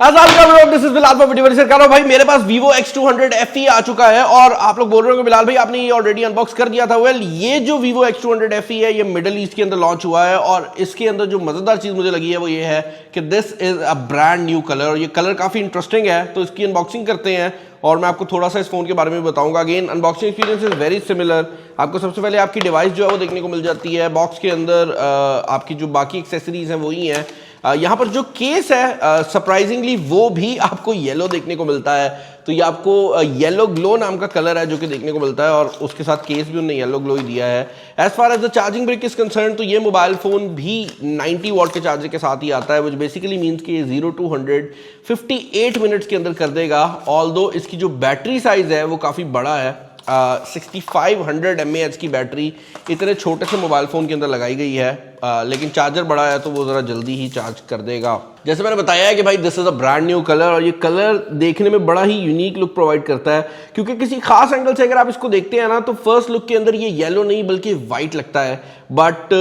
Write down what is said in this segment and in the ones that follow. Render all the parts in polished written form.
This is Bilal भाई मेरे पास Vivo X200 FE आ चुका है और आप लोग बोल रहे हो कि बिलाल भाई आपने ये ऑलरेडी अनबॉक्स कर दिया था। वेल, ये जो Vivo X200 FE है ये मिडिल ईस्ट के अंदर लॉन्च हुआ है और इसके अंदर जो मजेदार चीज मुझे लगी है वो ये है कि this is a brand new colour और ये कलर काफी इंटरेस्टिंग है। तो इसकी अनबॉक्सिंग करते हैं और मैं आपको थोड़ा सा इस फोन के बारे में बताऊंगा। Again unboxing experience is very similar. आपको सबसे पहले आपकी डिवाइस जो है वो देखने को मिल जाती है। बॉक्स के अंदर आपकी जो बाकी एक्सेसरीज हैं वही हैं। यहाँ पर जो केस है सरप्राइजिंगली वो भी आपको येलो देखने को मिलता है। तो ये आपको येलो ग्लो नाम का कलर है जो कि देखने को मिलता है और उसके साथ केस भी उन्होंने येलो ग्लो ही दिया है। As far as the charging brick is concern तो ये मोबाइल फोन भी 90 वॉट के चार्जर के साथ ही आता है, विच बेसिकली मीन्स कि 0 to 100 58 मिनट्स के अंदर कर देगा। ऑल्दो इसकी जो बैटरी साइज है वो काफ़ी बड़ा है। 6500 mAh की बैटरी इतने छोटे से मोबाइल फ़ोन के अंदर लगाई गई है, लेकिन चार्जर बड़ा है तो वो ज़रा जल्दी ही चार्ज कर देगा। जैसे मैंने बताया है कि भाई this is a brand new colour और ये कलर देखने में बड़ा ही यूनिक लुक प्रोवाइड करता है, क्योंकि किसी खास एंगल से अगर आप इसको देखते हैं ना तो फर्स्ट लुक के अंदर ये येलो नहीं बल्कि वाइट लगता है। बट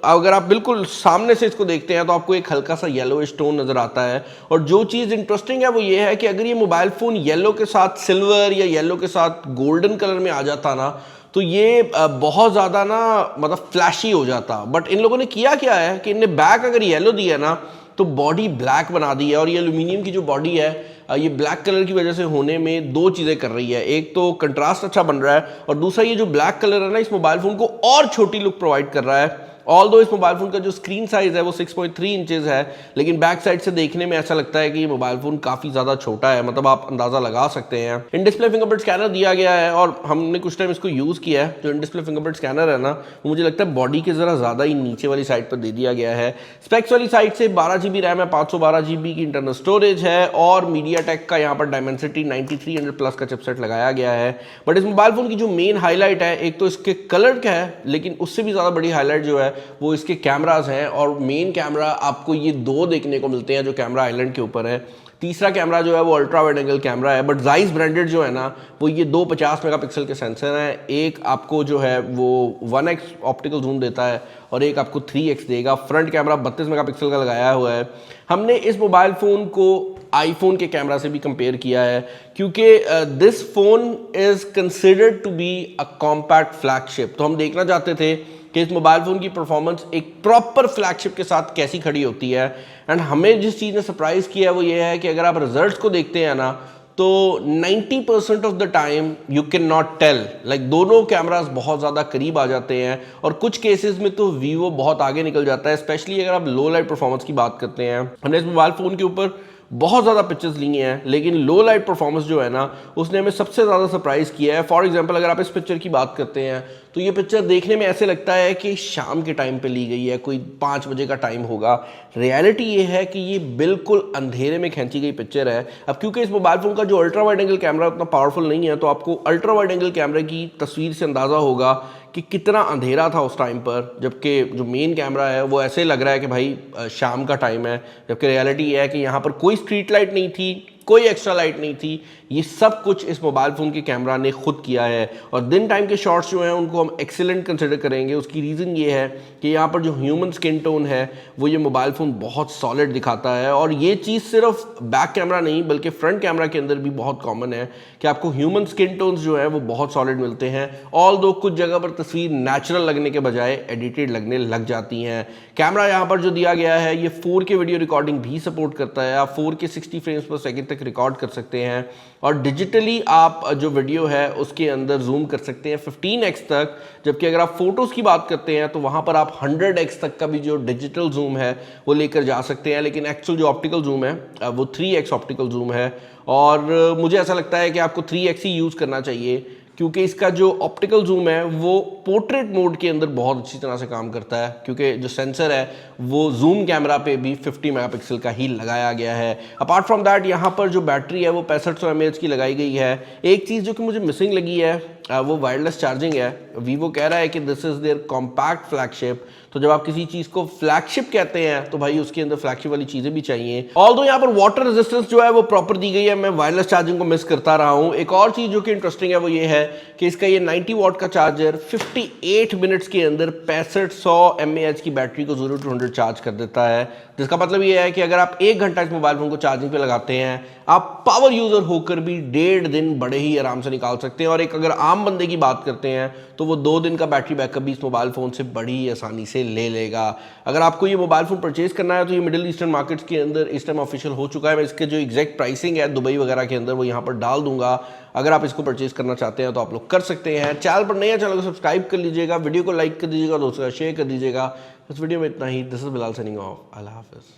अगर आप बिल्कुल सामने से इसको देखते हैं तो आपको एक हल्का सा येलो टोन नज़र आता है। और जो चीज़ इंटरेस्टिंग है वो ये है कि अगर ये मोबाइल फ़ोन येलो के साथ सिल्वर या येलो के साथ गोल्डन कलर में आ जाता ना तो ये बहुत ज़्यादा ना मतलब फ्लैशी हो जाता। बट इन लोगों ने किया क्या है कि इनने बैक अगर येलो दिया ना तो बॉडी ब्लैक बना दी है और ये एल्यूमिनियम की जो बॉडी है ये ब्लैक कलर की वजह से होने में दो चीज़ें कर रही है। एक तो कंट्रास्ट अच्छा बन रहा है और दूसरा ये जो ब्लैक कलर है ना इस मोबाइल फ़ोन को और छोटी लुक प्रोवाइड कर रहा है। ऑल्दो इस मोबाइल फ़ोन का जो स्क्रीन साइज़ है वो 6.3 इंचेस है, लेकिन बैक साइड से देखने में ऐसा लगता है कि ये मोबाइल फ़ोन काफ़ी ज़्यादा छोटा है, मतलब आप अंदाज़ा लगा सकते हैं। इन डिस्प्ले फिंगरप्रिंट स्कैनर दिया गया है और हमने कुछ टाइम इसको यूज़ किया है। जो इन डिस्प्ले फिंगरप्रिंट स्कैनर है ना वो मुझे लगता है बॉडी के ज़रा ज़्यादा ही नीचे वाली साइड पर दे दिया गया है। स्पेक्स वाली साइड से 12 GB रैम है, 512 GB की इंटरनल स्टोरेज है और मीडियाटेक का यहाँ पर डायमेंसिटी 9300+ का चिपसेट लगाया गया है। बट इस मोबाइल फ़ोन की जो मेन हाईलाइट है एक तो इसके कलर का है, लेकिन उससे भी ज़्यादा बड़ी हाईलाइट जो है वो इसके कैमरास हैं। और मेन कैमरा आपको ये दो देखने को मिलते हैं जो कैमरा आइलैंड के ऊपर है। तीसरा कैमरा जो है वो अल्ट्रा वाइड एंगल कैमरा है, बट Zeiss ब्रांडेड जो है ना वो ये दो 50 मेगापिक्सल के सेंसर हैं। एक आपको जो है वो 1x ऑप्टिकल जूम देता है और एक आपको 3x देगा। फ्रंट कैमरा 32 मेगापिक्सल का लगाया हुआ है। हमने इस मोबाइल फ़ोन को आईफोन के कैमरा से भी कंपेयर किया है, क्योंकि this phone is considered to be a compact flagship. तो हम देखना चाहते थे कि इस मोबाइल फ़ोन की परफॉर्मेंस एक प्रॉपर फ्लैगशिप के साथ कैसी खड़ी होती है। एंड हमें जिस चीज़ ने सरप्राइज़ किया है वो ये है कि अगर आप रिजल्ट्स को देखते हैं ना तो 90% of the time you can not tell, like दोनों कैमरास बहुत ज़्यादा करीब आ जाते हैं और कुछ केसेस में तो वीवो बहुत आगे निकल जाता है, स्पेशली अगर आप लो लाइट परफॉर्मेंस की बात करते हैं। हमने इस मोबाइल फ़ोन के ऊपर बहुत ज़्यादा पिक्चर्स ली हैं, लेकिन लो लाइट परफॉर्मेंस जो है ना उसने हमें सबसे ज़्यादा सरप्राइज़ किया है। फॉर एग्जांपल अगर आप इस पिक्चर की बात करते हैं तो ये पिक्चर देखने में ऐसे लगता है कि शाम के टाइम पे ली गई है, कोई 5 बजे का टाइम होगा। रियलिटी ये है कि ये बिल्कुल अंधेरे में खींची गई पिक्चर है। अब क्योंकि इस मोबाइल फ़ोन का जो अल्ट्रा वाइड एंगल कैमरा उतना पावरफुल नहीं है तो आपको अल्ट्रा वाइड एंगल कैमरे की तस्वीर से अंदाज़ा होगा कि कितना अंधेरा था उस टाइम पर, जबकि जो मेन कैमरा है वो ऐसे लग रहा है कि भाई शाम का टाइम है। जबकि रियलिटी ये है कि यहाँ पर कोई स्ट्रीट लाइट नहीं थी, कोई एक्स्ट्रा लाइट नहीं थी, ये सब कुछ इस मोबाइल फ़ोन के कैमरा ने खुद किया है। और दिन टाइम के शॉट्स जो हैं उनको हम एक्सीलेंट कंसिडर करेंगे। उसकी रीज़न ये है कि यहाँ पर जो ह्यूमन स्किन टोन है वो ये मोबाइल फ़ोन बहुत सॉलिड दिखाता है। और ये चीज़ सिर्फ बैक कैमरा नहीं बल्कि फ्रंट कैमरा के अंदर भी बहुत कॉमन है कि आपको ह्यूमन स्किन टोन्स जो है वो बहुत सॉलिड मिलते हैं। ऑल्दो कुछ जगह पर तस्वीर नेचुरल लगने के बजाय एडिटेड लगने लग जाती हैं। कैमरा यहाँ पर जो दिया गया है ये 4K वीडियो रिकॉर्डिंग भी सपोर्ट करता है। आप 4K 60 फ्रेम्स पर सेकंड तक रिकॉर्ड कर सकते हैं और डिजिटली आप जो वीडियो है उसके अंदर जूम कर सकते हैं 15x तक। जबकि अगर आप फोटोज़ की बात करते हैं तो वहाँ पर आप 100x तक का भी जो डिजिटल जूम है वो लेकर जा सकते हैं, लेकिन एक्चुअल जो ऑप्टिकल जूम है वो 3x ऑप्टिकल जूम है। और मुझे ऐसा लगता है कि आपको 3x ही यूज़ करना चाहिए, क्योंकि इसका जो ऑप्टिकल जूम है वो पोर्ट्रेट मोड के अंदर बहुत अच्छी तरह से काम करता है, क्योंकि जो सेंसर है वो जूम कैमरा पे भी 50 मेगापिक्सल का ही लगाया गया है। अपार्ट फ्रॉम दैट यहाँ पर जो बैटरी है वो 6500 mAh की लगाई गई है। एक चीज़ जो कि मुझे मिसिंग लगी है वो वायरलेस चार्जिंग है। वीवो कह रहा है कि this is their compact flagship, तो जब आप किसी चीज को फ्लैगशिप कहते हैं तो भाई उसके अंदर फ्लैगशिप वाली चीजें भी चाहिए। ऑल्दो यहाँ पर वाटर रेजिस्टेंस जो है वो प्रॉपर दी गई है, मैं वायरलेस चार्जिंग को मिस करता रहा हूँ। एक और चीज जो कि इंटरेस्टिंग है वो ये है कि इसका ये 90 वॉट का चार्जर 58 मिनट्स के अंदर 6500 mAh की बैटरी को 0 to 100 चार्ज कर देता है, जिसका मतलब ये है कि अगर आप 1 घंटा इस मोबाइल फोन को चार्जिंग पे लगाते हैं, आप पावर यूजर होकर भी 1.5 दिन बड़े ही आराम से निकाल सकते हैं। और एक अगर आम बंदे की बात करते हैं तो वो 2 दिन का बैटरी बैकअप भी इस मोबाइल फोन से बड़ी ही आसानी से ले लेगा। अगर आपको ये मोबाइल फोन परचेज करना है तो ये मिडिल ईस्टर्न मार्केट्स के अंदर इस टाइम ऑफिशियल हो चुका है। मैं इसके जो एग्जैक्ट प्राइसिंग है दुबई वगैरह के अंदर वो यहाँ पर डाल दूंगा। अगर आप इसको परचेज करना चाहते हैं तो आप लोग कर सकते हैं। चैनल पर नए हैं, चैनल को सब्सक्राइब कर लीजिएगा, वीडियो को लाइक कर दीजिएगा, दोस्तों का शेयर कर दीजिएगा। इस वीडियो में इतना ही। This is Bilal signing off. अल्लाह हाफिज़।